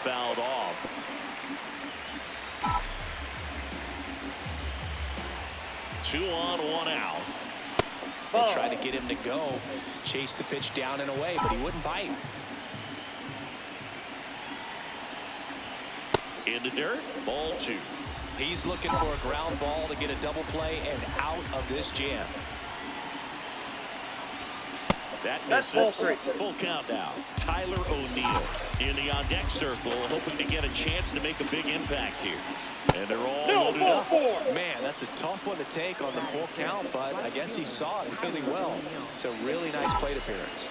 fouled off. Two on, one out. They tried to get him to go, chase the pitch down and away, but he wouldn't bite. In the dirt, ball two. He's looking for a ground ball to get a double play and out of this jam. That misses. Full count now. Tyler O'Neill in the on-deck circle, hoping to get a chance to make a big impact here. And they're all loaded up. Man, that's a tough one to take on the full count, but I guess he saw it really well. It's a really nice plate appearance.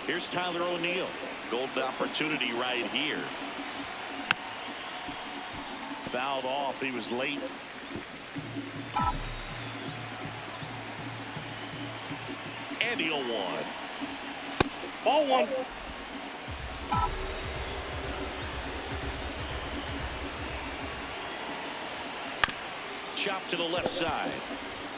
Here's Tyler O'Neill. Golden opportunity right here. Fouled off. He was late. And the 0-1. Ball one. Chop to the left side.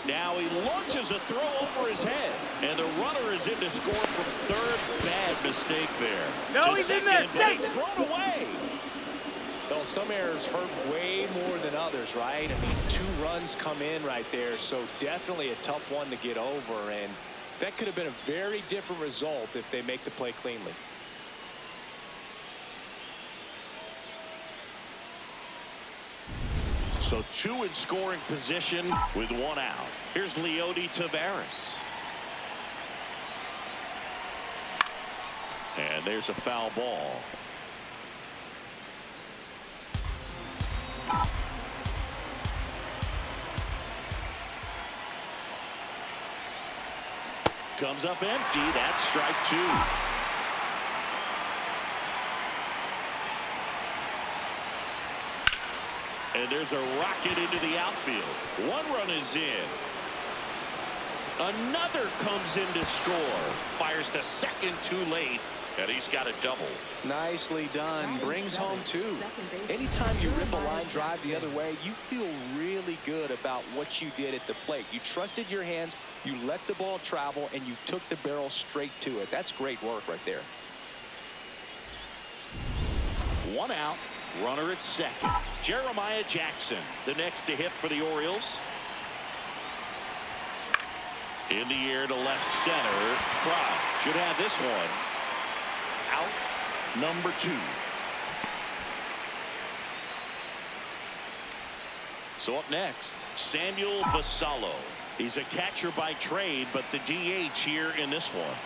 Now he launches a throw over his head. And the runner is in to score from third. Bad mistake there. No, to he's second, in there. but he's thrown away. Well, some errors hurt way more than others, right? I mean, 2 runs come in right there, so definitely a tough one to get over, and that could have been a very different result if they make the play cleanly. So 2 in scoring position with 1 out. Here's Leody Taveras. And there's a foul ball. Comes up empty. That's strike 2. And there's a rocket into the outfield. 1 run is in. Another comes in to score. Fires to second too late. And he's got a double. Nicely done. Brings home 2. Anytime you rip a line drive the other way, you feel really good about what you did at the plate. You trusted your hands, you let the ball travel, and you took the barrel straight to it. That's great work right there. 1 out. Runner at second. Jeremiah Jackson, the next to hit for the Orioles. In the air to left center. Fry should have this one. Out number 2. So up next, Samuel Basallo. He's a catcher by trade, but the DH here in this one.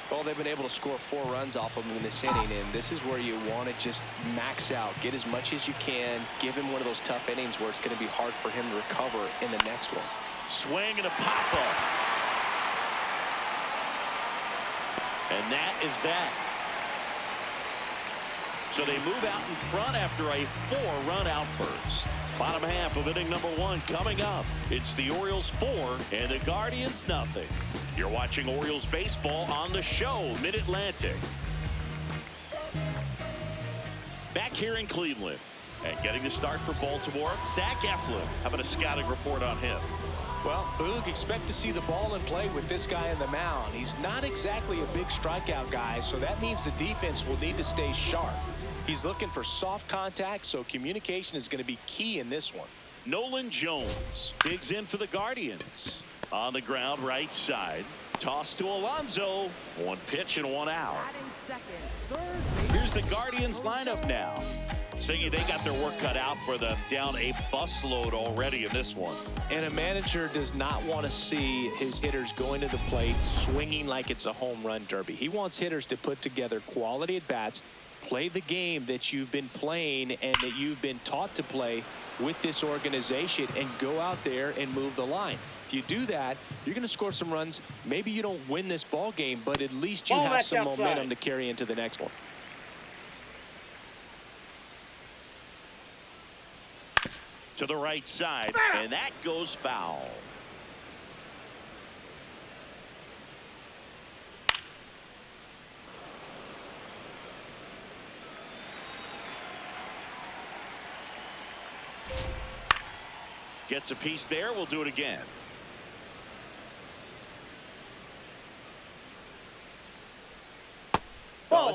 Well, they've been able to score 4 runs off of him in this inning, and this is where you want to just max out, get as much as you can, give him one of those tough innings where it's going to be hard for him to recover in the next one. Swing and a pop-up. And that is that. So they move out in front after a 4-run outburst. Bottom half of inning number 1 coming up. It's the Orioles 4 and the Guardians nothing. You're watching Orioles baseball on the show, Mid-Atlantic. Back here in Cleveland. And getting the start for Baltimore, Zach Eflin. How about a scouting report on him? Well, Boog, expect to see the ball in play with this guy in the mound. He's not exactly a big strikeout guy, so that means the defense will need to stay sharp. He's looking for soft contact, so communication is going to be key in this one. Nolan Jones digs in for the Guardians. On the ground, right side. Toss to Alonso. 1 pitch and 1 out. Here's the Guardians lineup now. Saying they got their work cut out for them. Down a busload already in this one. And a manager does not want to see his hitters going to the plate swinging like it's a home run derby. He wants hitters to put together quality at bats, play the game that you've been playing and that you've been taught to play with this organization, and go out there and move the line. If you do that, you're going to score some runs. Maybe you don't win this ball game, but at least you have some momentum to carry into the next one. To the right side, and that goes foul. Gets a piece there. We'll do it again.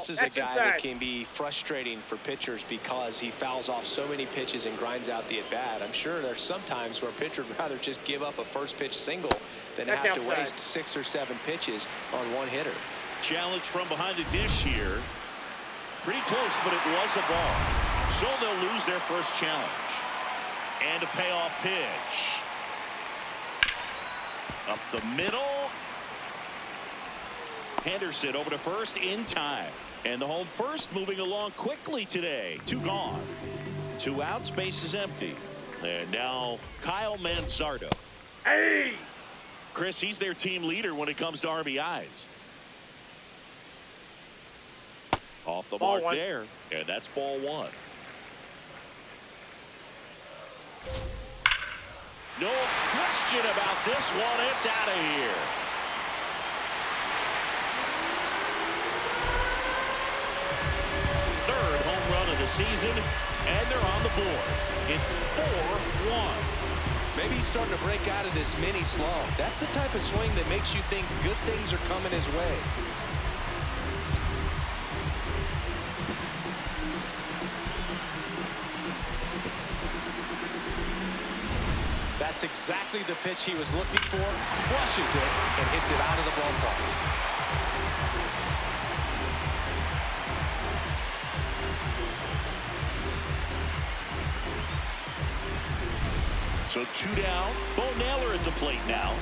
This is a guy that can be frustrating for pitchers because he fouls off so many pitches and grinds out the at-bat. I'm sure there's some times where a pitcher would rather just give up a first pitch single than have to waste 6 or 7 pitches on one hitter. Challenge from behind the dish here. Pretty close, but it was a ball. So they'll lose their first challenge. And a payoff pitch. Up the middle. Henderson over to first in time. And the home first moving along quickly today. 2 gone. 2 outs, base is empty. And now Kyle Manzardo. Hey! Chris, he's their team leader when it comes to RBIs. Off the mark there. And that's ball 1. No question about this one. It's out of here. Third home run of the season, and they're on the board. It's 4-1. Maybe he's starting to break out of this mini slump. That's the type of swing that makes you think good things are coming his way. That's exactly the pitch he was looking for. Crushes it and hits it out of the ballpark. So 2 down. Bo Naylor at the plate now.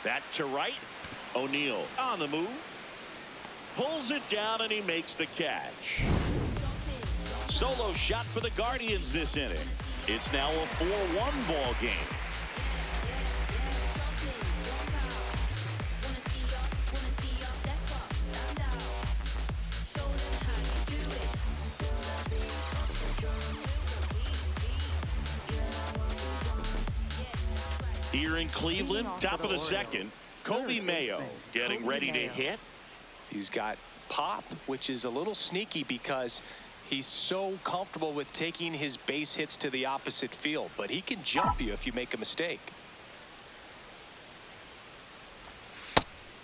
That to right. O'Neill on the move. Pulls it down and he makes the catch. Solo shot for the Guardians this inning. It's now a 4-1 ball game. Here in Cleveland, top of the second, Kobe Mayo getting ready to hit. He's got pop, which is a little sneaky because he's so comfortable with taking his base hits to the opposite field, but he can jump you if you make a mistake.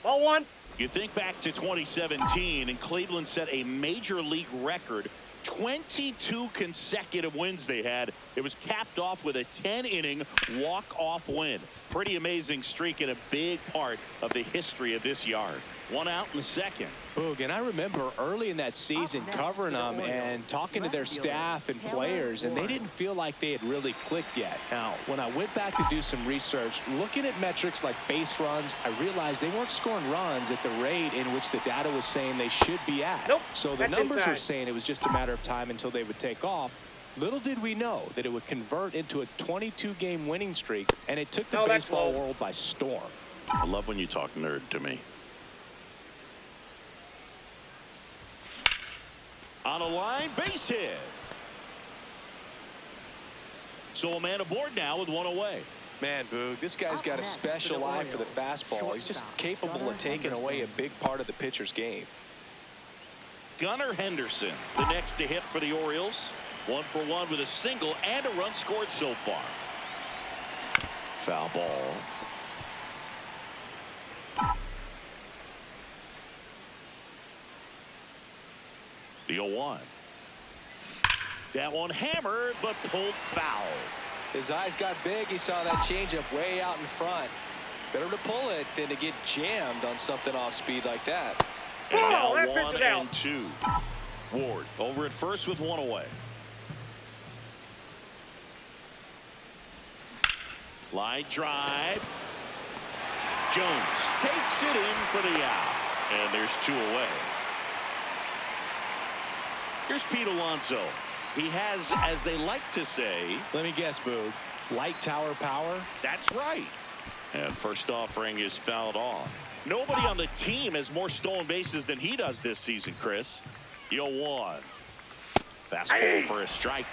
Ball 1. You think back to 2017, and Cleveland set a major league record. 22 consecutive wins they had. It was capped off with a 10-inning walk-off win. Pretty amazing streak and a big part of the history of this yard. 1 out in the second. Boog, and I remember early in that season covering them and talking to their staff and players, and they didn't feel like they had really clicked yet. Now, when I went back to do some research, looking at metrics like base runs, I realized they weren't scoring runs at the rate in which the data was saying they should be at. Nope. So the numbers were saying it was just a matter of time until they would take off. Little did we know that it would convert into a 22-game winning streak, and it took the baseball world by storm. I love when you talk nerd to me. On a line, base hit. So a man aboard now with 1 away. Man, Boog, this guy's got a special eye for the fastball. He's just capable of taking away a big part of the pitcher's game. Gunnar Henderson, the next to hit for the Orioles. 1 for 1 with a single and a run scored so far. Foul ball. The 0-1. That one hammered, but pulled foul. His eyes got big. He saw that changeup way out in front. Better to pull it than to get jammed on something off speed like that. And now 1 and 2. Ward over at first with 1 away. Line drive. Jones takes it in for the out. And there's 2 away. Here's Pete Alonso. He has, as they like to say, let me guess, Boog, light tower power. That's right. And first offering is fouled off. Nobody on the team has more stolen bases than he does this season, Chris. 0-1. Fastball for a strike.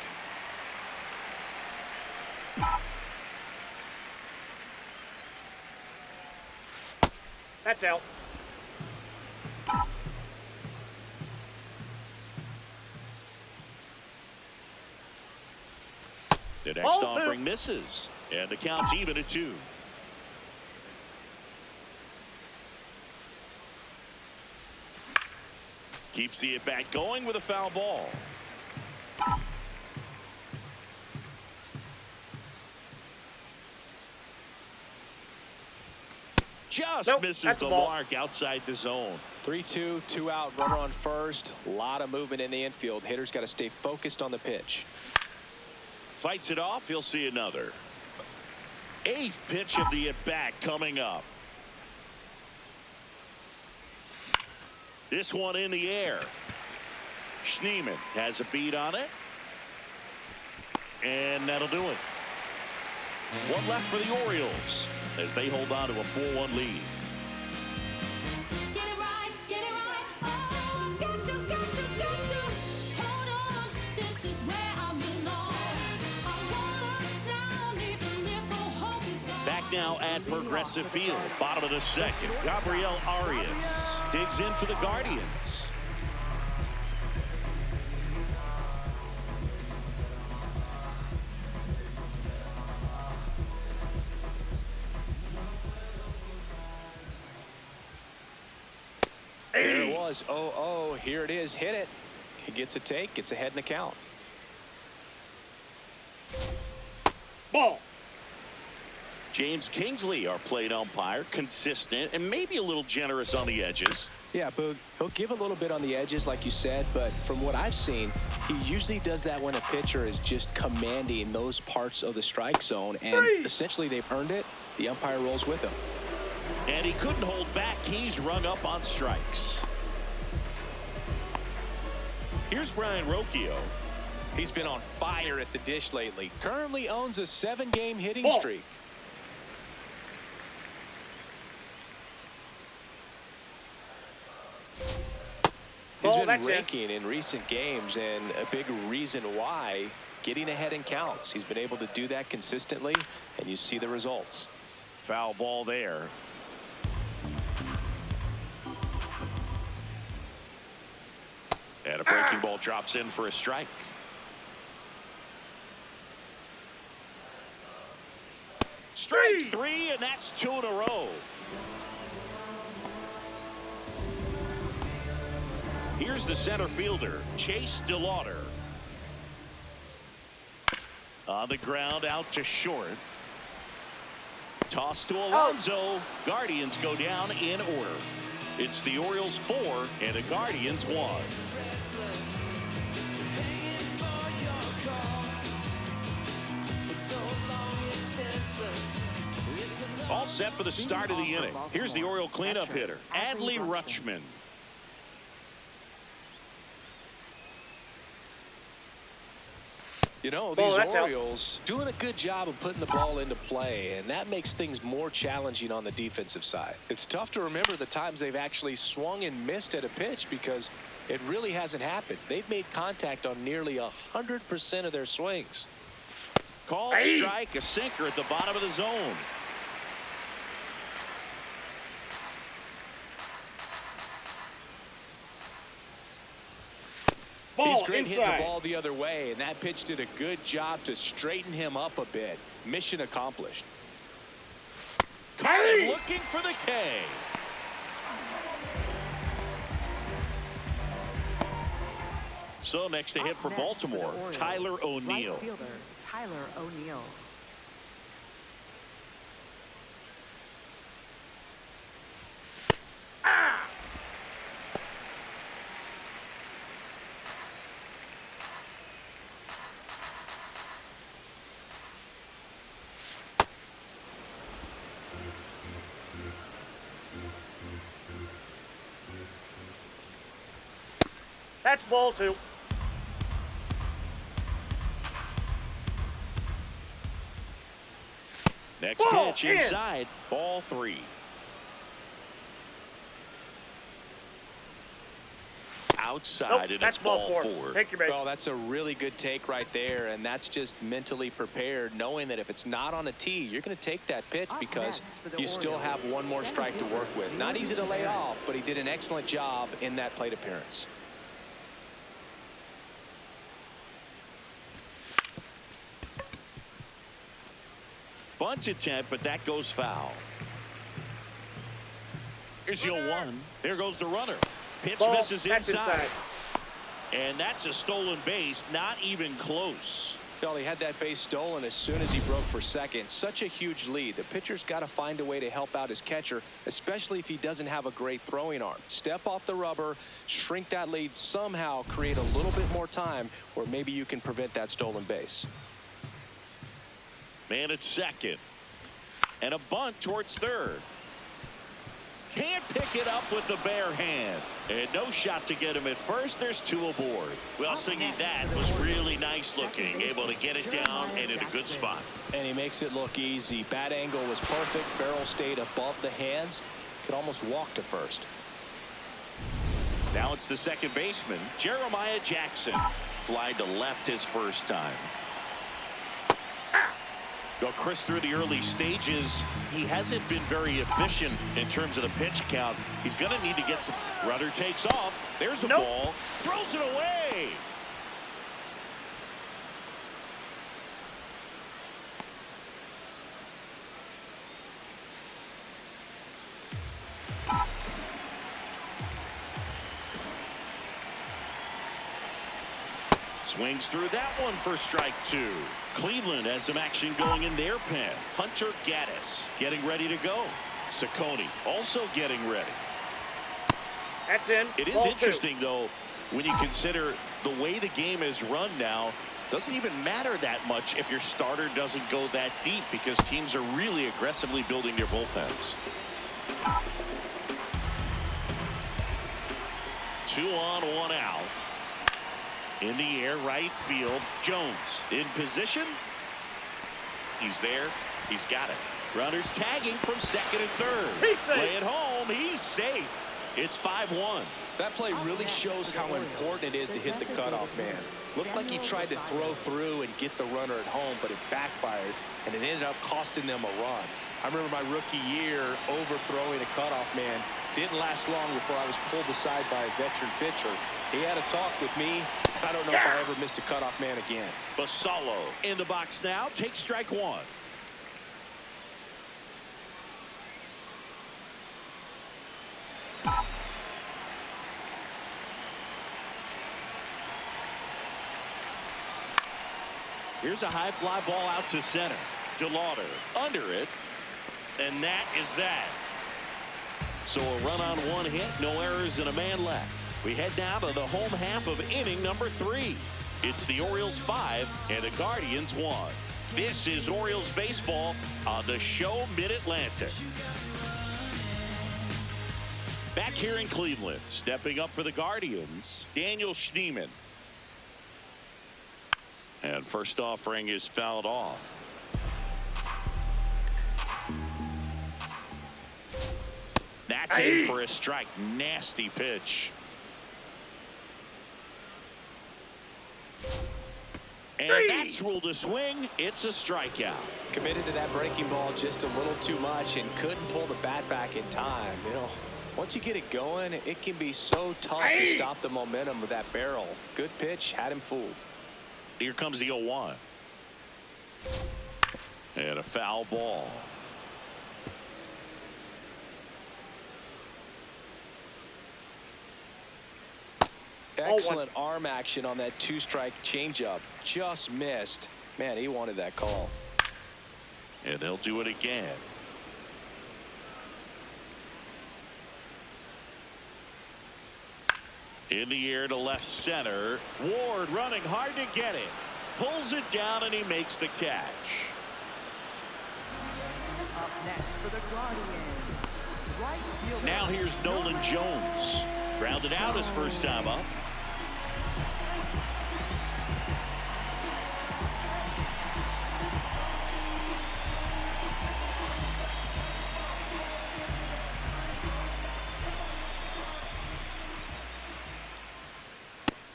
That's out. The next Ball offering 2. misses. And the count's even at 2. Keeps the at-bat going with a foul ball. Just Nope, misses that's the the ball. mark outside the zone. 3-2, 2 out, runner on first. A lot of movement in the infield. Hitter's got to stay focused on the pitch. Fights it off. He'll see another. 8th pitch of the at-bat coming up. This one in the air. Schneemann has a beat on it. And that'll do it. One left for the Orioles as they hold on to a 4-1 lead. Get it right, get it right. Oh, got to. Hold on, this is where I belong. I wanna down, even if all hope is gone. Back now at Progressive Field, bottom of the second. Gabriel Arias digs in for the Guardians. There it was. 0-0. Here it is. Hit it. He gets a take. Gets ahead in the count. Ball. James Kingsley, our plate umpire, consistent and maybe a little generous on the edges. Yeah, Boog, he'll give a little bit on the edges, like you said, but from what I've seen, he usually does that when a pitcher is just commanding those parts of the strike zone, and essentially they've earned it. The umpire rolls with him. And he couldn't hold back. He's rung up on strikes. Here's Brian Rocchio. He's been on fire at the dish lately. Currently owns a 7-game hitting Ball. streak. He's Ball, been that's it. raking in recent games, and a big reason why, getting ahead in counts. He's been able to do that consistently, and you see the results. Foul ball there. And a breaking ball drops in for a strike. Strike 3, and that's 2 in a row. Here's the center fielder, Chase DeLauder. On the ground, out to short. Toss to Alonso. Guardians go down in order. It's the Orioles 4 and the Guardians 1. All set for the start of the inning. Here's the Oriole cleanup hitter, Adley Rutschman. You know, Ball, these that's out. Orioles doing a good job of putting the ball into play, and that makes things more challenging on the defensive side. It's tough to remember the times they've actually swung and missed at a pitch because it really hasn't happened. They've made contact on nearly 100% of their swings. Called strike, a sinker at the bottom of the zone. He's great hitting the ball the other way, and that pitch did a good job to straighten him up a bit. Mission accomplished. Caught him looking for the K. So next to hit for Baltimore, Tyler O'Neill. Right fielder, Tyler O'Neill. That's ball 2. Next Ball pitch in. inside, ball 3. Outside, and that's it's ball ball 4. Take your bait. Well, that's a really good take right there, and that's just mentally prepared, knowing that if it's not on a tee, you're going to take that pitch because you still have one more strike to work with. Not easy to lay off, but he did an excellent job in that plate appearance. Bunt attempt, but that goes foul. Here's the 0-1. There goes the runner. Pitch Ball. misses That's inside. And that's a stolen base, not even close. Well, he had that base stolen as soon as he broke for second. Such a huge lead. The pitcher's got to find a way to help out his catcher, especially if he doesn't have a great throwing arm. Step off the rubber, shrink that lead, somehow create a little bit more time where maybe you can prevent that stolen base. Man at second. And a bunt towards third. Can't pick it up with the bare hand. And no shot to get him at first. There's two aboard. Well, Singy, that was really nice looking. Able to get it down and in a good spot. And he makes it look easy. Bat angle was perfect. Barrel stayed above the hands. Could almost walk to first. Now it's the second baseman, Jeremiah Jackson. Fly to left his first time. Well, Chris, through the early stages, he hasn't been very efficient in terms of the pitch count. He's going to need to get some. Runner takes off. There's the ball. Throws it away. Swings through that one for strike two. Cleveland has some action going in their pen. Hunter Gaddis getting ready to go. Ciccone also getting ready. That's in. It is Ball interesting, though, when you consider the way the game is run now. Doesn't even matter that much if your starter doesn't go that deep because teams are really aggressively building their bullpens. 2 on, 1 out. In the air, right field. Jones in position. He's there. He's got it. Runners tagging from second and third. Play it home. He's safe. It's 5-1. That play really shows how important it is to hit the cutoff man. Looked like he tried to throw through and get the runner at home, but it backfired, and it ended up costing them a run. I remember my rookie year overthrowing a cutoff man. Didn't last long before I was pulled aside by a veteran pitcher. He had a talk with me. I don't know if I ever missed a cutoff man again. Basallo in the box now. Takes strike one. Here's a high fly ball out to center. DeLauder under it. And that is that. So a run on one hit, no errors, and a man left. We head now to the home half of inning number 3. It's the Orioles 5 and the Guardians 1. This is Orioles baseball on the show Mid-Atlantic. Back here in Cleveland, stepping up for the Guardians, Daniel Schneemann. And first offering is fouled off. That's in for a strike. Nasty pitch. And that's ruled a swing. It's a strikeout. Committed to that breaking ball just a little too much and couldn't pull the bat back in time. You know, once you get it going, it can be so tough to stop the momentum of that barrel. Good pitch, had him fooled. Here comes the 0-1. And a foul ball. Excellent arm action on that 2-strike changeup. Just missed. Man, he wanted that call. And they'll do it again. In the air to left center. Ward running hard to get it. Pulls it down and he makes the catch. Up next for the Guardians, right fielder. Now here's Nolan Jones. Grounded out his first time up.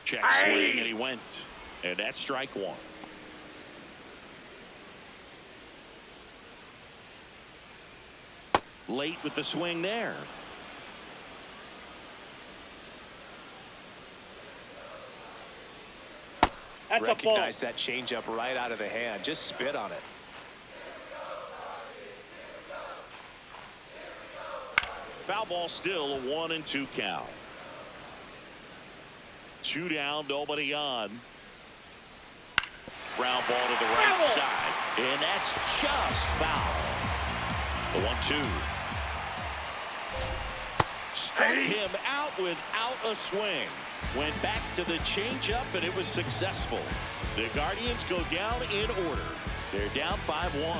Check swing and he went. And that's strike one. Late with the swing there. That's Recognize that changeup right out of the hand. Just spit on it. Foul ball, still a 1-2 count. 2 down, nobody on. Ground ball to the right side, and that's just foul. The 1-2. Struck him out without a swing. Went back to the changeup, and it was successful. The Guardians go down in order. They're down 5-1.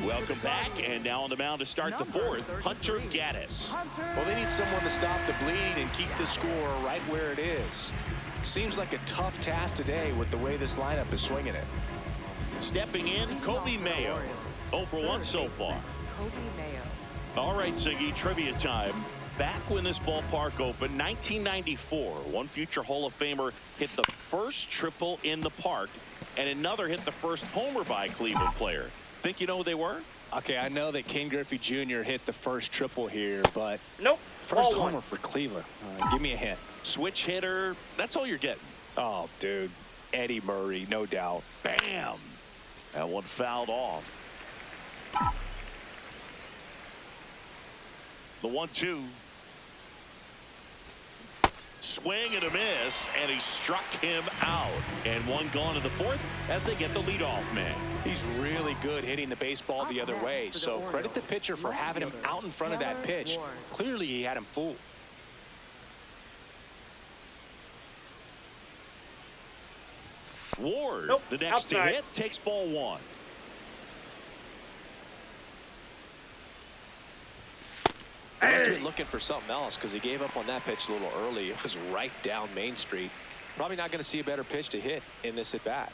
Welcome back, and now on the mound to start the fourth, Hunter Gaddis. Well, they need someone to stop the bleed and keep the score right where it is. Seems like a tough task today with the way this lineup is swinging it. Stepping in, Kobe Mayo. 0 for 1 so far. All right, Siggy, trivia time. Back when this ballpark opened, 1994, one future Hall of Famer hit the first triple in the park, and another hit the first homer by a Cleveland player. Think you know who they were? Okay, I know that Ken Griffey Jr. hit the first triple here, but Nope. first Ball homer one. for Cleveland. Give me a hint. Switch hitter. That's all you're getting. Oh, dude. Eddie Murray, no doubt. Bam. That one fouled off. The 1-2. Swing and a miss, and he struck him out. And one gone to the fourth as they get the leadoff man. He's really good hitting the baseball the other way, so credit the pitcher for having him out in front of that pitch. Clearly, he had him fooled. Ward, Nope, the next to outside. hit, takes ball 1. He must have been looking for something else because he gave up on that pitch a little early. It was right down Main Street. Probably not going to see a better pitch to hit in this at-bat.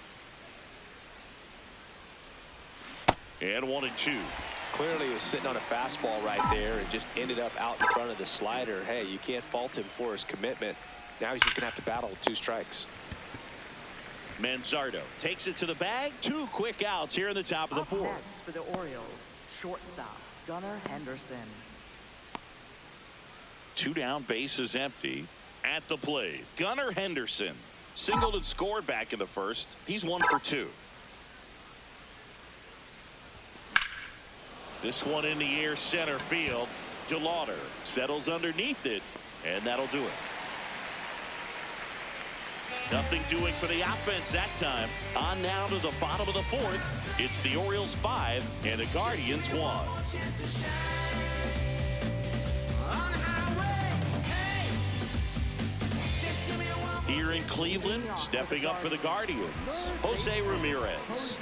And 1-2. Clearly, he was sitting on a fastball right there and just ended up out in front of the slider. Hey, you can't fault him for his commitment. Now he's just going to have to battle with 2 strikes. Manzardo takes it to the bag. 2 quick outs here in the top of the fourth. Next for the Orioles, shortstop Gunnar Henderson. 2 down, bases empty. At the plate, Gunnar Henderson singled and scored back in the first. He's 1 for 2. This one in the air, center field. DeLauder settles underneath it, and that'll do it. Nothing doing for the offense that time. On now to the bottom of the fourth. It's the Orioles 5 and the Guardians 1. Here in Cleveland, stepping up for the Guardians, Jose Ramirez.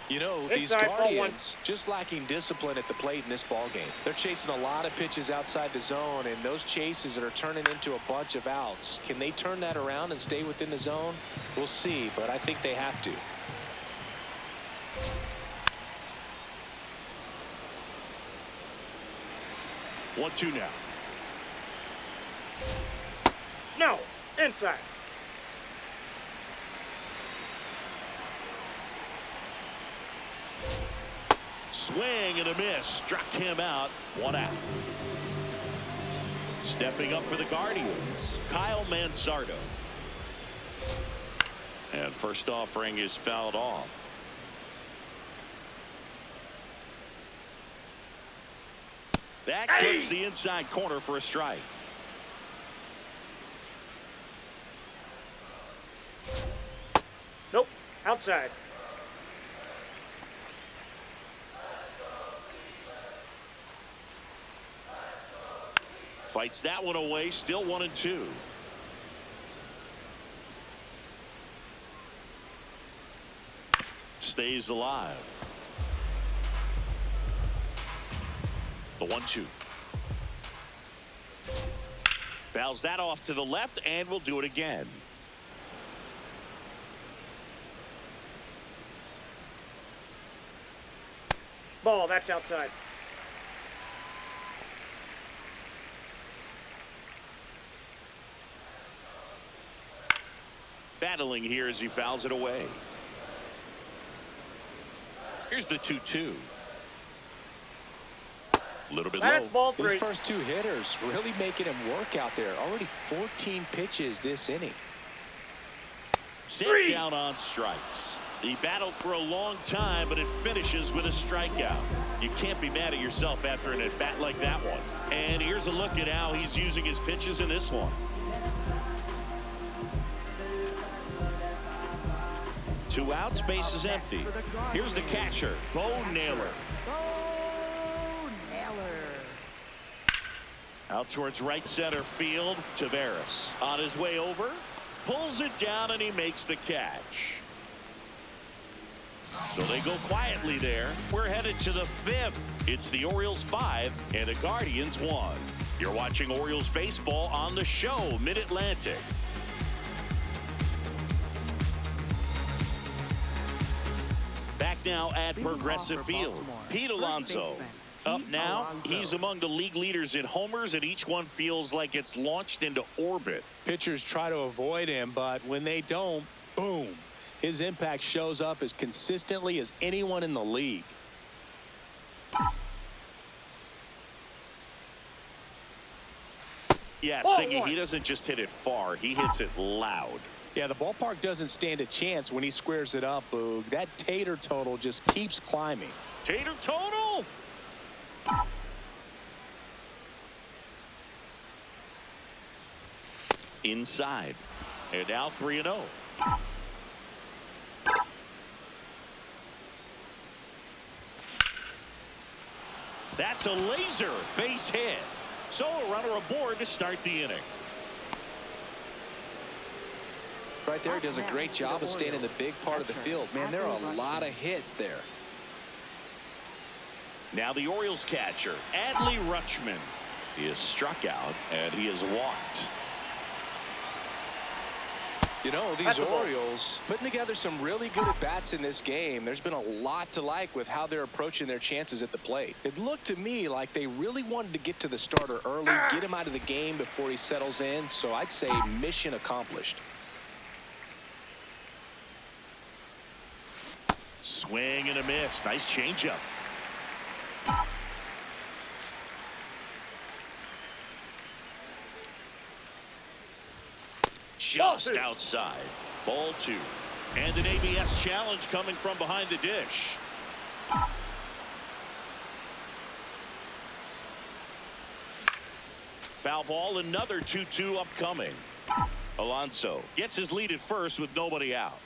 You know, these Inside, ball 1. Guardians just lacking discipline at the plate in this ball game. They're chasing a lot of pitches outside the zone, and those chases that are turning into a bunch of outs. Can they turn that around and stay within the zone? We'll see, but I think they have to. One, 2 now. No. Inside. Swing and a miss. Struck him out. 1 out. Stepping up for the Guardians, Kyle Manzardo. And first offering is fouled off. That clips the inside corner for a strike. Nope. Outside. Fights that one away. Still 1-2. Stays alive. The 1-2. Fouls that off to the left, and we'll do it again. Ball. That's outside. Battling here as he fouls it away. Here's the 2-2. A little bit That's low. ball These 3. first 2 hitters really making him work out there. Already 14 pitches this inning. Set down on strikes. He battled for a long time, but it finishes with a strikeout. You can't be mad at yourself after an at-bat like that one. And here's a look at how he's using his pitches in this one. 2 outs, base is empty. Here's the catcher, Bo Naylor. Bo Naylor. Out towards right center field, Taveras. On his way over, pulls it down, and he makes the catch. So they go quietly there. We're headed to the 5th. It's the Orioles 5 and the Guardians 1. You're watching Orioles baseball on the show, Mid-Atlantic. Back now at Progressive Field. Pete Alonso. Up now, he's among the league leaders in homers, and each one feels like it's launched into orbit. Pitchers try to avoid him, but when they don't, boom. His impact shows up as consistently as anyone in the league. Yeah, Siggy, he doesn't just hit it far. He hits it loud. Yeah, the ballpark doesn't stand a chance when he squares it up, Boog. That Tater total just keeps climbing. Tater total? Inside. And now 3-0. That's a laser base hit. So a runner aboard to start the inning. Right there, does a great job of staying in the big part of the field. Man, there are a lot of hits there. Now the Orioles catcher, Adley Rutschman. He is struck out and he is walked. You know, these Orioles putting together some really good at-bats in this game. There's been a lot to like with how they're approaching their chances at the plate. It looked to me like they really wanted to get to the starter early, get him out of the game before he settles in. So I'd say mission accomplished. Swing and a miss. Nice changeup. Just outside. Ball 2. And an ABS challenge coming from behind the dish. Foul ball, another 2-2 upcoming. Alonso gets his lead at first with nobody out.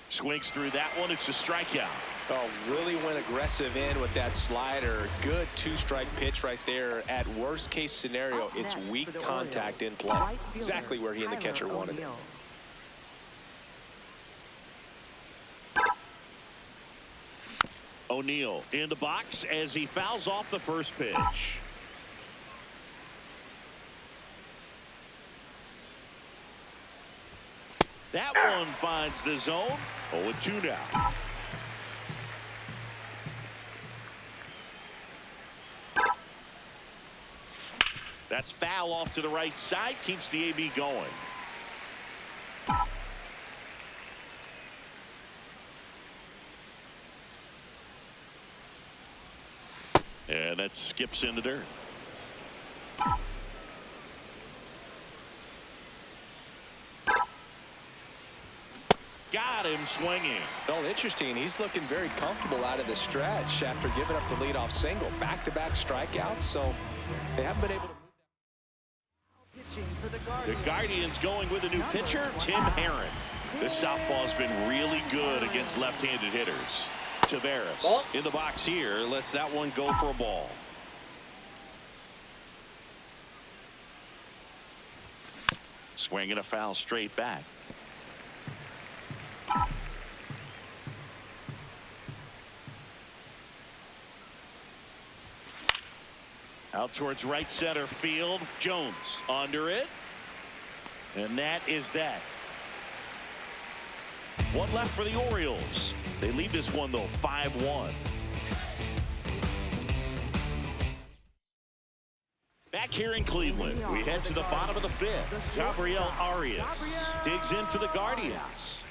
Swings through that one. It's a strikeout. Oh, really went aggressive in with that slider. Good 2-strike pitch right there. At worst case scenario, it's weak contact in play. Exactly where he and the catcher wanted it. O'Neill in the box as he fouls off the first pitch. That one finds the zone. 0-2 now. That's foul off to the right side. Keeps the AB going. And that skips into dirt. Got him swinging. Well, interesting. He's looking very comfortable out of the stretch after giving up the leadoff single. Back-to-back strikeouts, so they haven't been able to. The Guardians going with a new pitcher, Tim Herron. This southpaw's been really good against left-handed hitters. Taveras in the box here. Lets that one go for a ball. Swinging a foul straight back. Out towards right center field. Jones under it. And that is that. One left for the Orioles. They lead this one, though, 5-1. Back here in Cleveland, we head to the bottom of the 5th. Gabriel Arias digs in for the Guardians.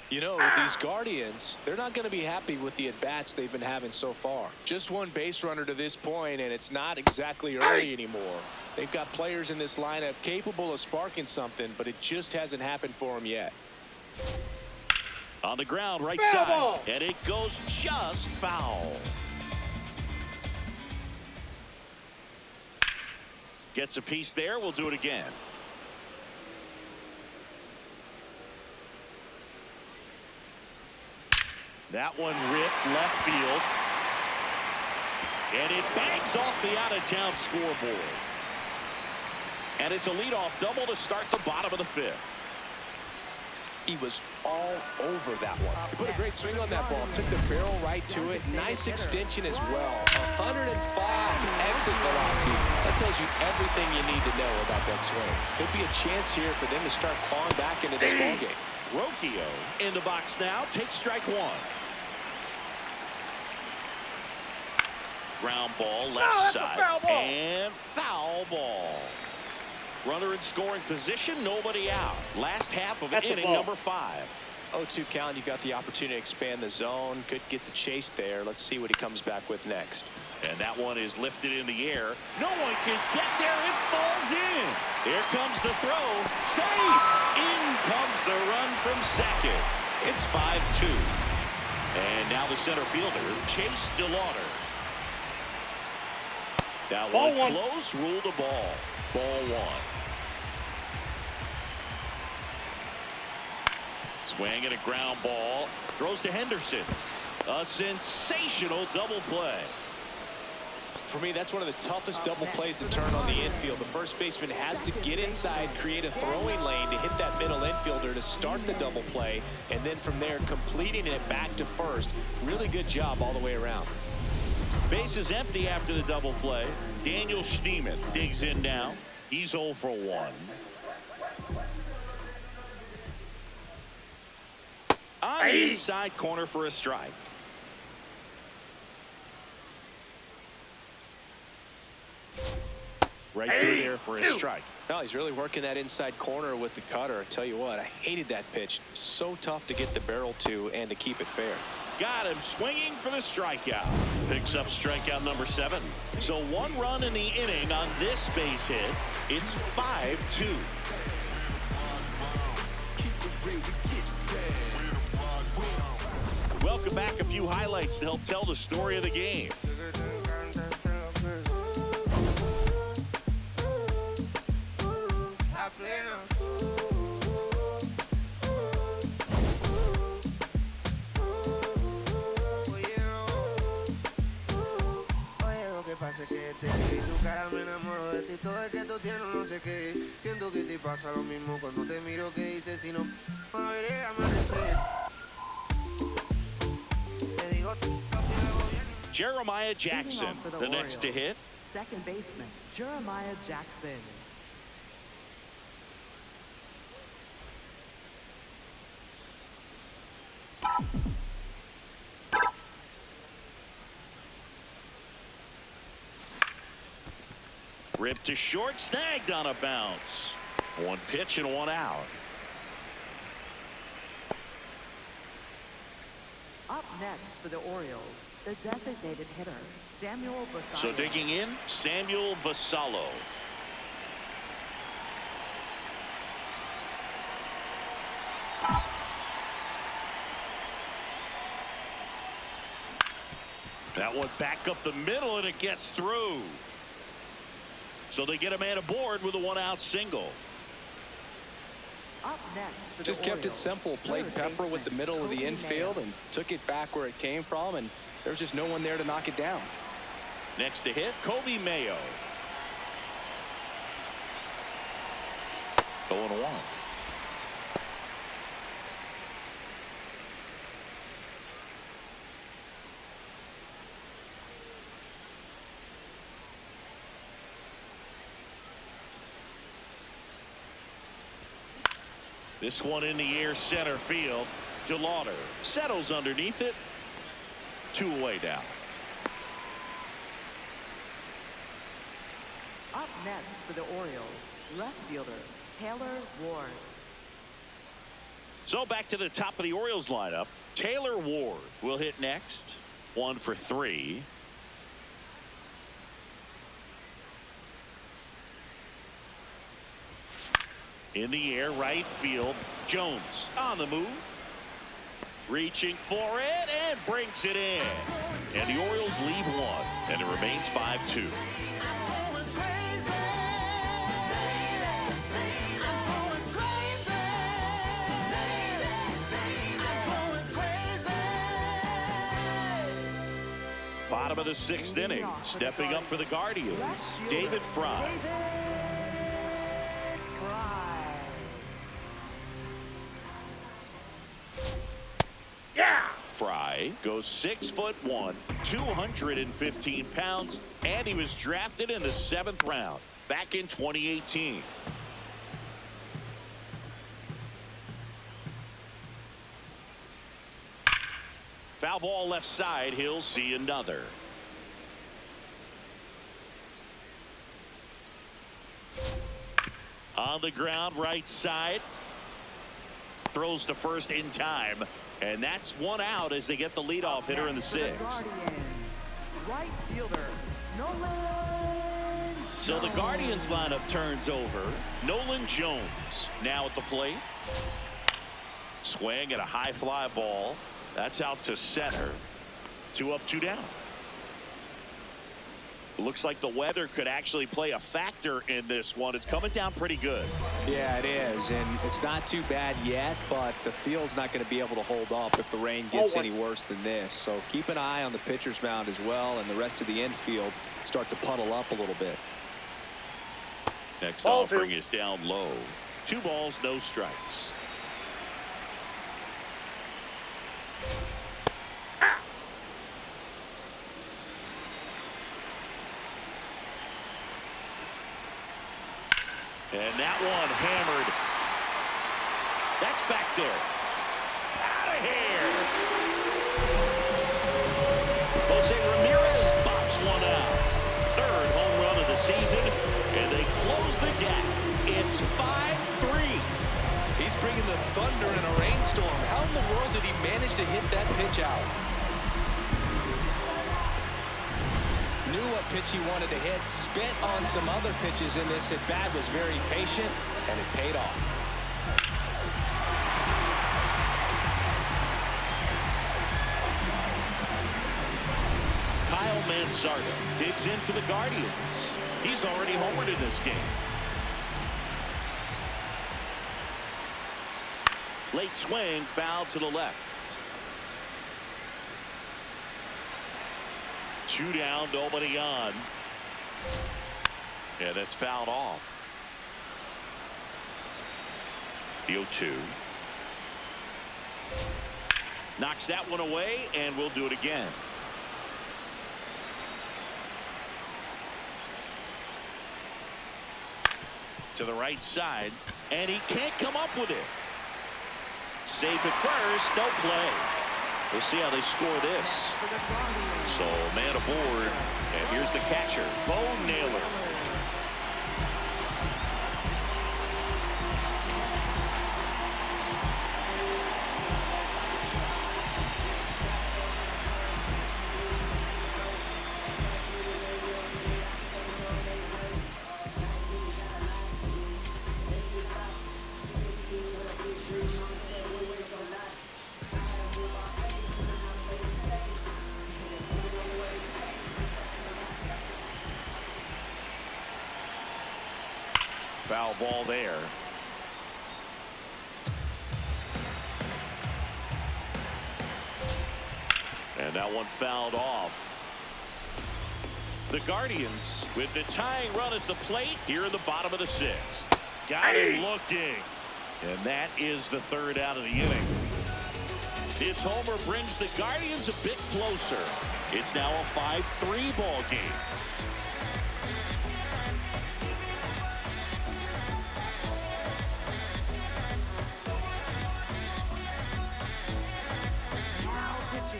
You know, with these Guardians, they're not going to be happy with the at-bats they've been having so far. Just one base runner to this point, and it's not exactly early anymore. They've got players in this lineup capable of sparking something, but it just hasn't happened for them yet. On the ground, right Foul side. ball. And it goes just foul. Gets a piece there. We'll do it again. That one ripped left field. And it bangs off the out-of-town scoreboard. And it's a leadoff double to start the bottom of the fifth. He was all over that one. He put a great swing on that ball. Took the barrel right to it. Nice extension as well. 105 exit velocity. That tells you everything you need to know about that swing. Could be a chance here for them to start clawing back into this ballgame. Rocchio in the box now. Takes strike one. Ground ball left side. Foul ball. And foul ball. Runner in scoring position, nobody out. Last half of That's a inning ball. number 5. 0-2 count. You got the opportunity to expand the zone. Could get the chase there. Let's see what he comes back with next. And that one is lifted in the air. No one can get there. It falls in. Here comes the throw. Safe. In comes the run from second. It's 5-2. And now the center fielder, Chase DeLauder. That Ball one one. close, ruled a ball. Ball one. Swing and a ground ball. Throws to Henderson. A sensational double play. For me, that's one of the toughest double plays to turn on the infield. The first baseman has to get inside, create a throwing lane to hit that middle infielder to start the double play, and then from there completing it back to first. Really good job all the way around. Base is empty after the double play. Daniel Schneemann digs in now. He's 0 for 1. On the inside corner for a strike. Right through there for a strike. No, he's really working that inside corner with the cutter. I tell you what, I hated that pitch. So tough to get the barrel to and to keep it fair. Got him swinging for the strikeout. Picks up strikeout number 7. So 1 run in the inning on this base hit. It's 5-2. Welcome back. A few highlights to help tell the story of the game. Pasa que te vi tu cara me enamoro de ti todo es que tú tienes no sé qué siento que te pasa lo mismo cuando te miro que dices si no a ver el amanecer te digo Jeremiah Jackson, Leading off for the next to hit. Second baseman, Jeremiah Jackson. Ripped to short, snagged on a bounce. 1 pitch and 1 out. Up next for the Orioles, the designated hitter, Samuel Basallo. So digging in, Samuel Basallo. That one back up the middle and it gets through. So they get a man aboard with a 1-out single. Up next for the Just kept it Orioles, simple. Played third Pepper with the baseman, middle of the Kobe infield Mayo. and took it back where it came from, and there's just no one there to knock it down. Next to hit, Kobe Mayo. 0-1. This one in the air center field. DeLauder settles underneath it. 2 away now. Up next for the Orioles, left fielder, Taylor Ward. So back to the top of the Orioles lineup. Taylor Ward will hit next. 1 for 3. In the air, right field. Jones on the move. Reaching for it and brings it in. And the Orioles lead 1, and it remains 5-2. Bottom of the 6th inning. Stepping up for the Guardians, David Fry. Yeah! Fry goes 6'1", 215 pounds, and he was drafted in the 7th round back in 2018. Foul ball left side. He'll see another. On the ground, right side. Throws to first in time. And that's 1 out as they get the leadoff hitter in the 6th. Right fielder, Nolan. So the Guardians lineup turns over. Nolan Jones now at the plate. Swing at a high fly ball. That's out to center. 2 up, 2 down. Looks like the weather could actually play a factor in this one. It's coming down pretty good. Yeah, it is, and it's not too bad yet, but the field's not going to be able to hold up if the rain gets any worse than this. So keep an eye on the pitcher's mound as well, and the rest of the infield start to puddle up a little bit. Next offering is down low. 2 balls, no strikes. And that one hammered. That's back there. Out of here. Jose Ramirez bops one out. 3rd home run of the season, and they close the gap. It's 5-3. He's bringing the thunder in a rainstorm. How in the world did he manage to hit that pitch out? Knew what pitch he wanted to hit, spent on some other pitches in this at bat, was very patient, and it paid off. Kyle Manzardo digs in for the Guardians. He's already homered in this game. Late swing, foul to the left. 2 down, nobody on. Yeah, that's fouled off. The 0-2. Knocks that one away, and we'll do it again. To the right side, and he can't come up with it. Safe at first, no play. We'll see how they score this. So man aboard, and here's the catcher, Bo Naylor. Foul ball there. And that one fouled off. The Guardians with the tying run at the plate here in the bottom of the 6th. Got him looking. And that is the 3rd out of the inning. This homer brings the Guardians a bit closer. It's now a 5-3 ball game.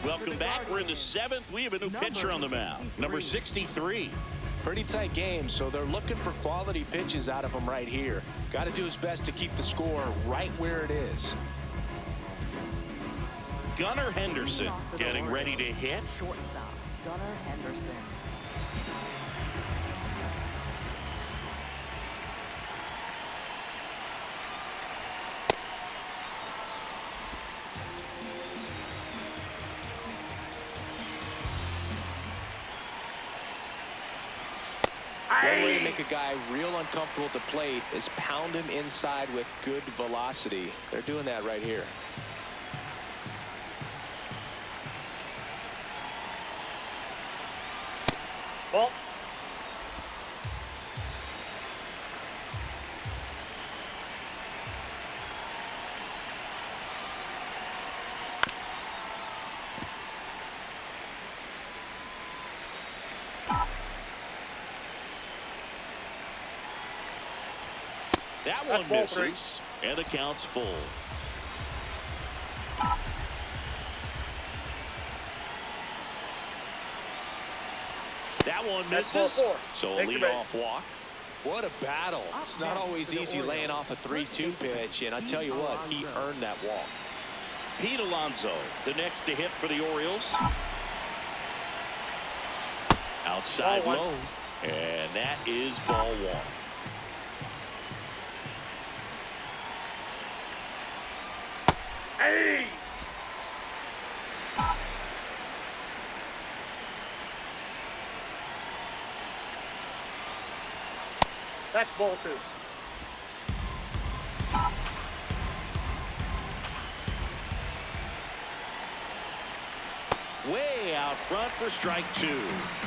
Welcome back. We're in the 7th. We have a new pitcher on the mound. Number 63. Pretty tight game, so they're looking for quality pitches out of him right here. Got to do his best to keep the score right where it is. Gunnar Henderson getting ready to hit. Shortstop, Gunnar Henderson. One way to make a guy real uncomfortable at the plate is pound him inside with good velocity. They're doing that right here. Ball. That That's one ball misses, and the count's full. That one That's ball misses, 4. so a Take the base. leadoff walk. What a battle. It's not always for the easy laying off a 3-2 pitch, and I tell you what, he earned that walk. Pete Alonso, the next to hit for the Orioles. Outside Ball 1. low, and that is ball 1. Hey! That's ball 2. Way out front for strike 2.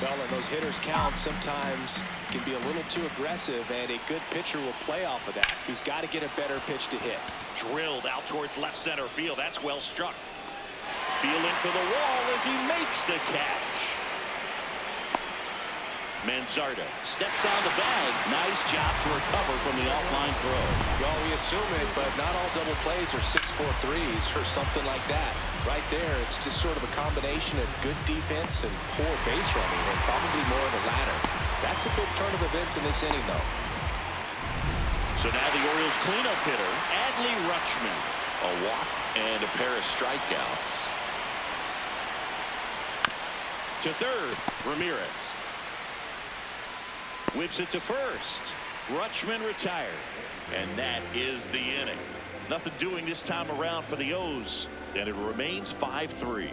Well, and those hitters count sometimes can be a little too aggressive, and a good pitcher will play off of that. He's got to get a better pitch to hit. Drilled out towards left center field. That's well struck. Feeling for the wall as he makes the catch. Manzardo steps on the bag. Nice job to recover from the offline throw. Well, we assume it, but not all double plays are 6-4 threes or something like that. Right there, it's just sort of a combination of good defense and poor base running, and probably more of the latter. That's a big turn of events in this inning, though. So now the Orioles cleanup hitter, Adley Rutschman. A walk and a pair of strikeouts. To third, Ramirez. Whips it to first. Rutschman retired. And that is the inning. Nothing doing this time around for the O's. And it remains 5-3.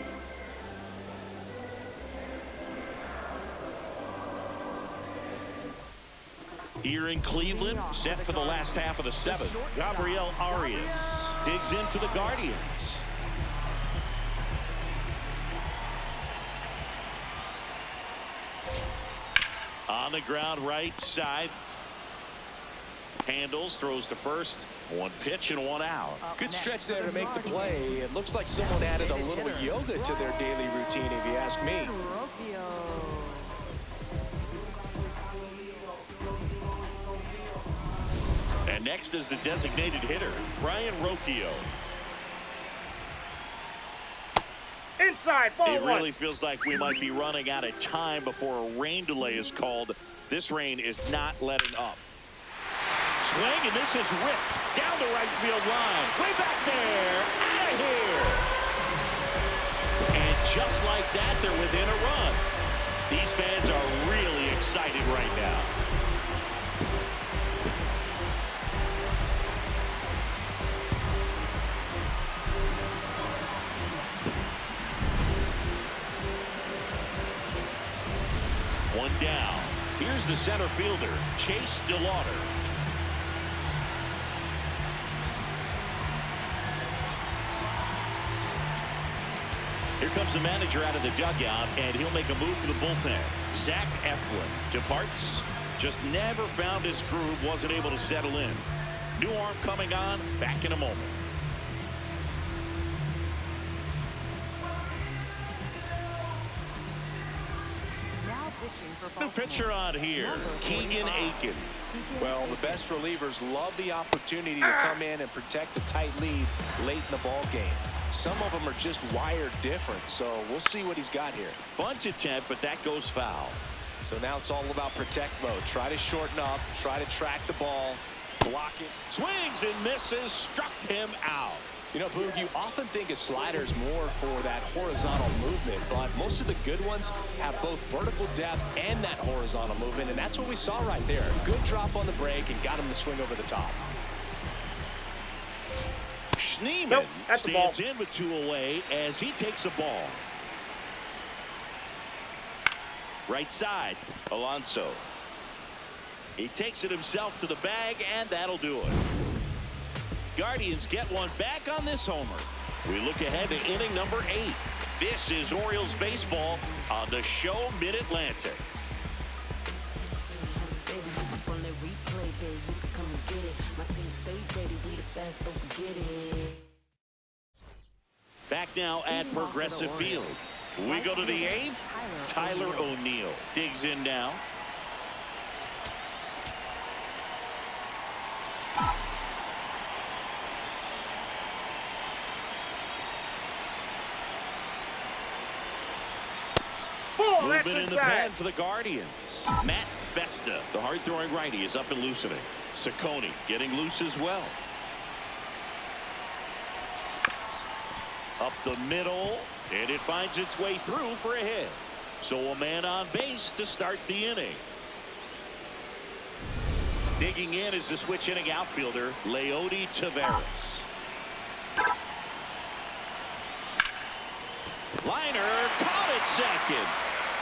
Here in Cleveland, set for the last half of the 7th. Gabriel Arias digs in for the Guardians. On the ground right side. Handles, throws to first. 1 pitch and 1 out. Good stretch there to make the play. It looks like someone added a little yoga to their daily routine, if you ask me. And next is the designated hitter, Brian Rocchio. Inside, ball It 1. really feels like we might be running out of time before a rain delay is called. This rain is not letting up. Swing, and this is ripped down the right field line. Way back there, out of here. And just like that, they're within a run. These fans are really excited right now. One down. Here's the center fielder, Chase DeLauder. Here comes the manager out of the dugout, and he'll make a move for the bullpen. Zach Eflin departs. Just never found his groove, wasn't able to settle in. New arm coming on, back in a moment. New pitcher on here, Keegan Aiken. Well, the best relievers love the opportunity to come in and protect a tight lead late in the ball game. Some of them are just wired different, so we'll see what he's got here. Bunt attempt, but that goes foul. So now it's all about protect mode. Try to shorten up, try to track the ball, block it. Swings and misses, struck him out. You know, Boog, you often think a slider is more for that horizontal movement, but most of the good ones have both vertical depth and that horizontal movement, and that's what we saw right there. Good drop on the break and got him to swing over the top. Schneeman Nope, that's the ball. stands in with 2 away as he takes a ball. Right side, Alonso. He takes it himself to the bag, and that'll do it. Guardians get one back on this homer. We look ahead to inning number 8. This is Orioles baseball on the show Mid-Atlantic. Back now at Progressive Field. We go to the 8th. Tyler O'Neill digs in now. Ball, that's Movement in the inside. pen for the Guardians. Matt Festa, the hard-throwing righty, is up and loosening. Ciccone getting loose as well. Up the middle, and it finds its way through for a hit. So a man on base to start the inning. Digging in is the switch inning outfielder, Leody Taveras. Liner caught at second.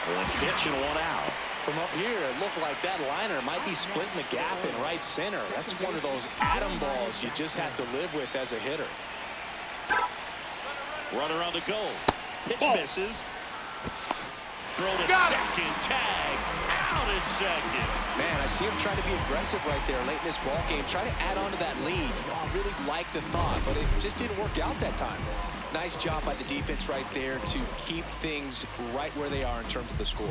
1 pitch and 1 out. From up here, it looked like that liner might be splitting the gap in right center. That's one of those atom balls you just have to live with as a hitter. Runner on the go. Pitch misses. Throw to Got it. second. Tag. Out at second. Man, I see him trying to be aggressive right there late in this ball game. Try to add on to that lead. You know, I really like the thought, but it just didn't work out that time. Nice job by the defense right there to keep things right where they are in terms of the score.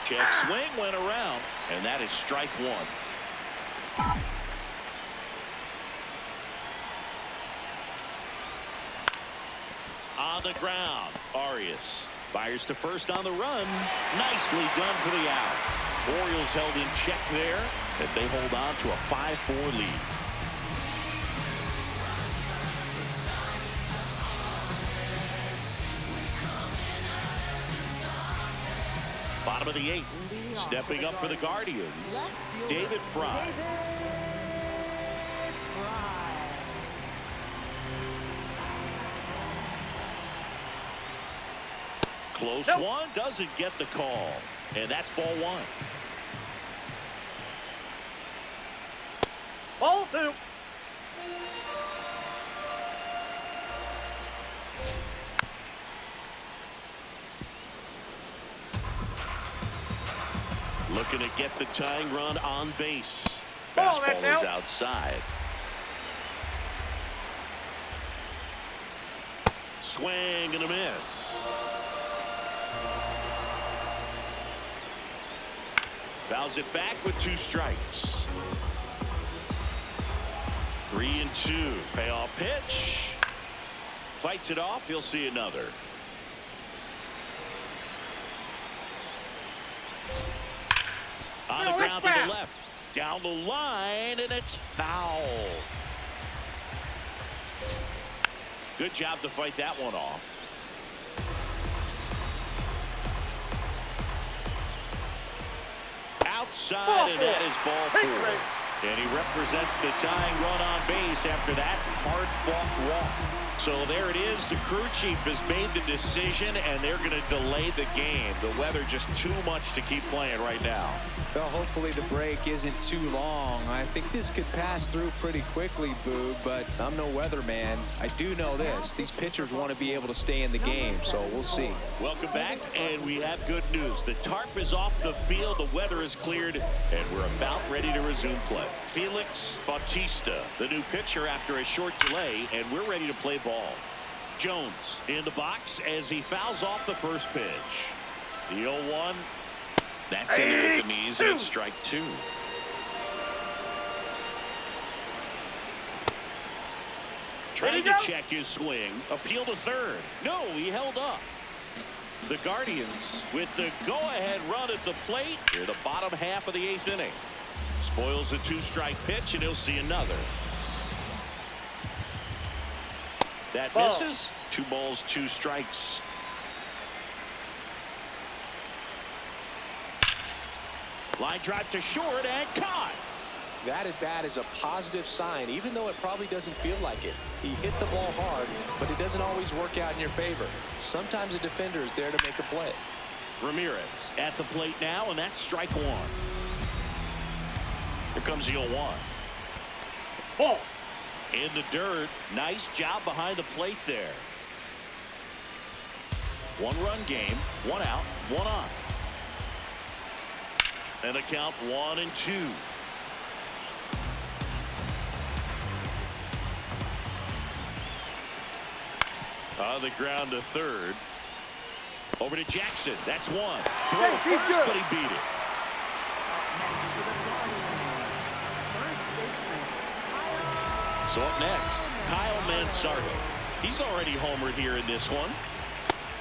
Check swing went around, and that is strike 1. On the ground, Arias fires to first on the run. Nicely done for the out. Orioles held in check there as they hold on to a 5-4 lead. Bottom of the 8th. Stepping up for the Guardians, David Fry. Close one, doesn't get the call. And that's ball 1. Ball 2. Looking to get the tying run on base. Ball, Fastball that's is out. outside. Swing and a miss. Fouls it back with 2 strikes. 3-2. Payoff pitch. Fights it off. He'll see another. On the ground to the left. Down the line, and it's foul. Good job to fight that one off. Outside, and that is ball 4. And he represents the tying run on base after that hard-fought walk. So there it is. The crew chief has made the decision, and they're going to delay the game. The weather just too much to keep playing right now. Well, hopefully the break isn't too long. I think this could pass through pretty quickly, Boog, but I'm no weatherman. I do know this. These pitchers want to be able to stay in the game, so we'll see. Welcome back, and we have good news. The tarp is off the field, the weather is cleared, and we're about ready to resume play. Felix Bautista, the new pitcher after a short delay, and we're ready to play ball. Jones in the box as he fouls off the first pitch. The 0-1. That's in there at the knees, and it's strike 2. Trying to check his swing. Appeal to third. No, he held up. The Guardians with the go-ahead run at the plate. Here, the bottom half of the 8th inning. Spoils the 2-strike pitch, and he'll see another. That misses. 2 balls, 2 strikes. Line drive to short and caught. That at bat is a positive sign, even though it probably doesn't feel like it. He hit the ball hard, but it doesn't always work out in your favor. Sometimes a defender is there to make a play. Ramirez at the plate now, and that's strike 1. Here comes the 0-1. Ball. In the dirt. Nice job behind the plate there. 1-run game, 1 out, 1 on. And a count 1-2. On the ground to third. Over to Jackson. That's 1. Throw to first, but he beat it. So up next, Kyle Mansardo. He's already homered here in this one.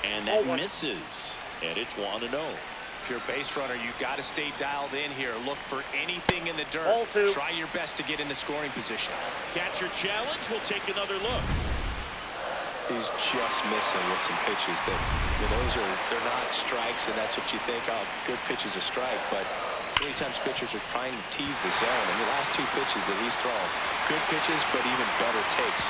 And that misses. And it's 1-0. If you're a base runner, you got to stay dialed in here. Look for anything in the dirt. Ball 2. Try your best to get into scoring position. Catcher challenge. We'll take another look. He's just missing with some pitches that, they're not strikes, and that's what you think. Oh, good pitch is a strike, but many times pitchers are trying to tease the zone. And the last 2 pitches that he's thrown, good pitches, but even better takes.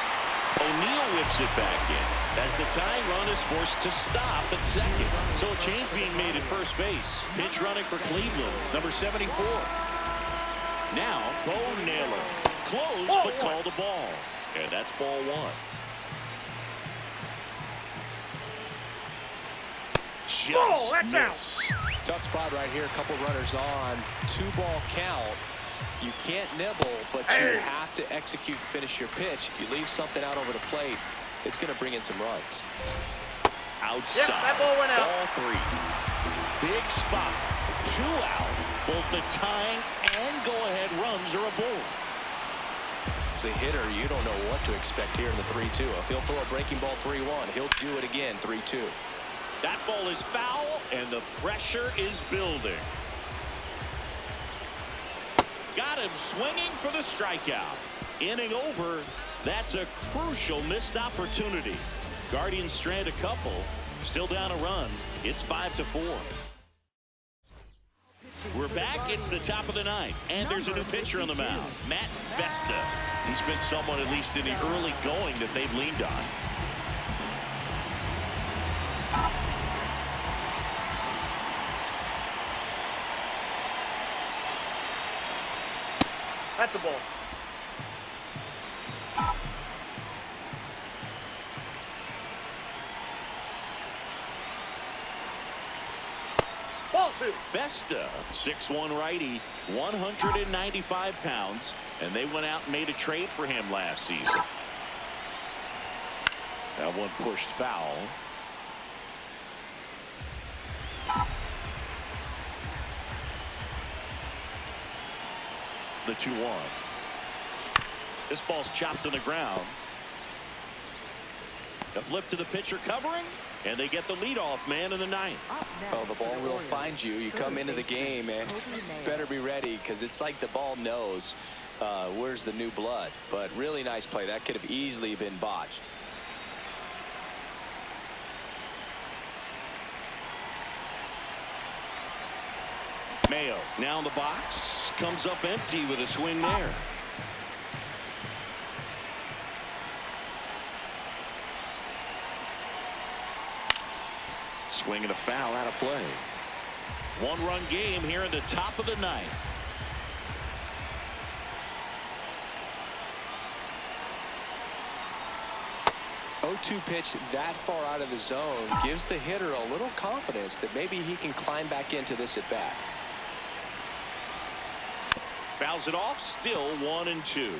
O'Neill whips it back in as the tying run is forced to stop at second. So a change being made at first base. Pitch running for Cleveland, number 74. Now, Bo Naylor. Close, but called a ball. And that's ball 1. Just missed. Tough spot right here. A couple runners on. 2-ball count. You can't nibble, but you have to execute and finish your pitch. If you leave something out over the plate, it's going to bring in some runs. Outside. Yep, that ball went out. Ball 3. Big spot. 2 out. Both the tying and go-ahead runs are aboard. As a hitter, you don't know what to expect here in the 3-2. If he'll throw a breaking ball 3-1, he'll do it again 3-2. That ball is foul, and the pressure is building. Got him swinging for the strikeout. Inning over. That's a crucial missed opportunity. Guardians strand a couple. Still down a run. It's 5-4. We're back. It's the top of the 9th, and there's a new pitcher on the mound, Matt Vesta. He's been someone, at least in the early going, that they've leaned on. That's the ball. Ball 2. Vesta, 6'1" righty, 195 pounds, and they went out and made a trade for him last season. That one pushed foul. The 2-1. This ball's chopped to the ground. The flip to the pitcher covering, and they get the leadoff man in the 9th. Oh, the ball will find you. You come into the game and better be ready, because it's like the ball knows where's the new blood. But really nice play. That could have easily been botched. Mayo now in the box, comes up empty with a swing there. Swing and a foul out of play. 1-run game here in the top of the 9th. O2 pitch that far out of the zone gives the hitter a little confidence that maybe he can climb back into this at bat. Fouls it off, still 1-2.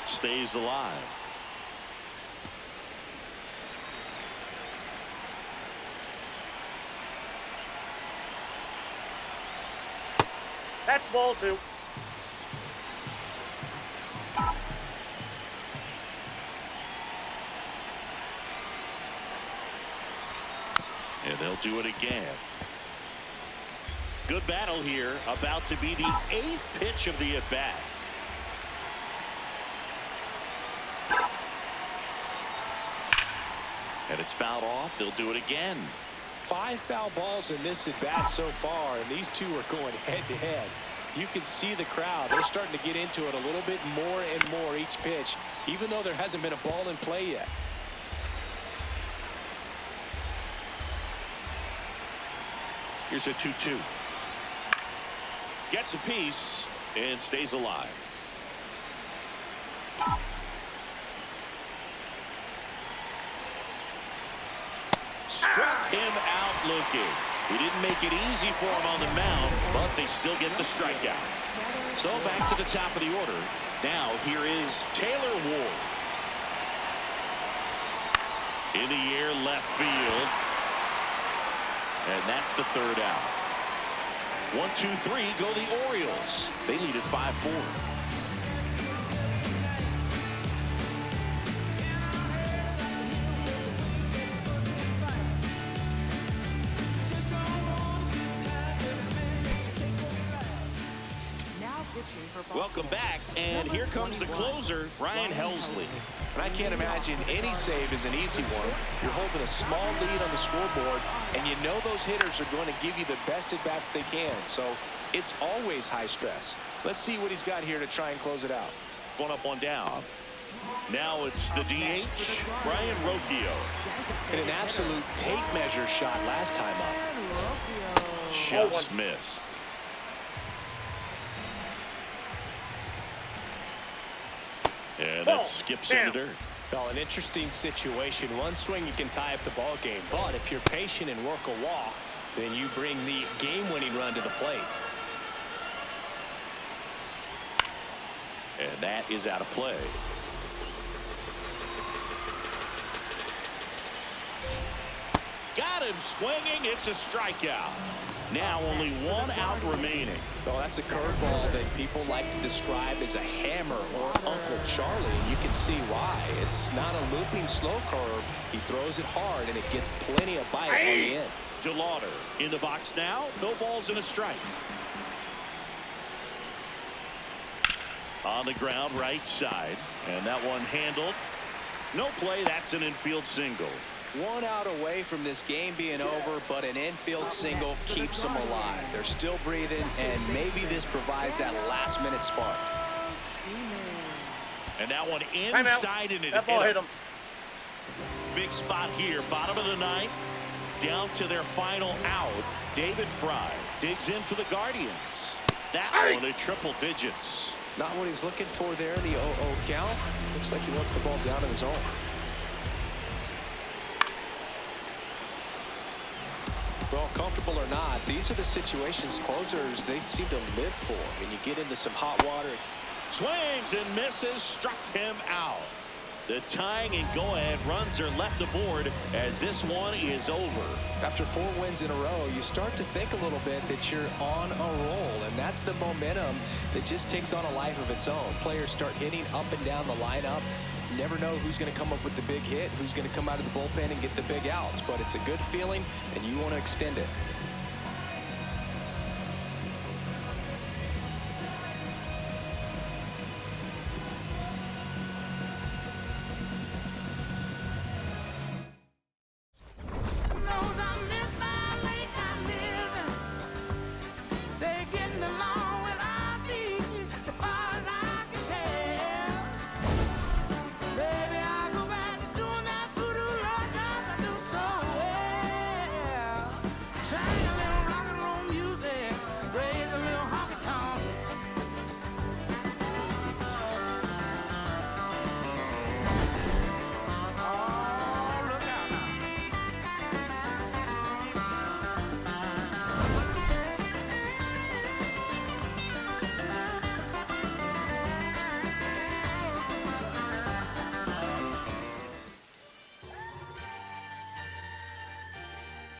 Stays alive. That's ball 2. And they'll do it again. Good battle here. About to be the 8th pitch of the at-bat. And it's fouled off. They'll do it again. 5 foul balls in this at bat so far, and these two are going head to head. You can see the crowd. They're starting to get into it a little bit more and more each pitch, even though there hasn't been a ball in play yet. Here's a 2-2. Gets a piece and stays alive. Struck him out looking. He didn't make it easy for him on the mound, but they still get the strikeout. So back to the top of the order. Now here is Taylor Ward. In the air, left field. And that's the 3rd out. 1, 2, 3 go the Orioles. They lead at 5-4. Welcome back, and here comes the closer, Ryan Helsley. And I can't imagine any save is an easy one. You're holding a small lead on the scoreboard, and you know those hitters are going to give you the best at-bats they can. So it's always high stress. Let's see what he's got here to try and close it out. One up, one down. Now it's the DH, Brian Rocchio. And an absolute tape measure shot last time up. Just missed. And that skips in the dirt. Well, an interesting situation. One swing you can tie up the ball game, but if you're patient and work a walk, then you bring the game-winning run to the plate. And that is out of play. Got him swinging. It's a strikeout. Now only 1 out remaining. Well, that's a curveball that people like to describe as a hammer or Uncle Charlie, and you can see why. It's not a looping slow curve. He throws it hard, and it gets plenty of bite on the end. DeLauder in the box now. No balls and a strike. On the ground, right side. And that one handled. No play. That's an infield single. 1 out away from this game being over, but an infield single keeps them alive. They're still breathing, and maybe this provides that last-minute spark. And that one inside, and it that ball hit him. Big spot here, bottom of the 9th, down to their final out. David Fry digs in for the Guardians. That one at triple digits. Not what he's looking for there in the 0-0 count. Looks like he wants the ball down in the zone. Well, comfortable or not, these are the situations closers they seem to live for. When you get into some hot water. Swings and misses, struck him out. The tying and go-ahead runs are left aboard as this one is over. After 4 wins in a row, you start to think a little bit that you're on a roll, and that's the momentum that just takes on a life of its own. Players start hitting up and down the lineup. You never know who's going to come up with the big hit, who's going to come out of the bullpen and get the big outs, but it's a good feeling, and you want to extend it.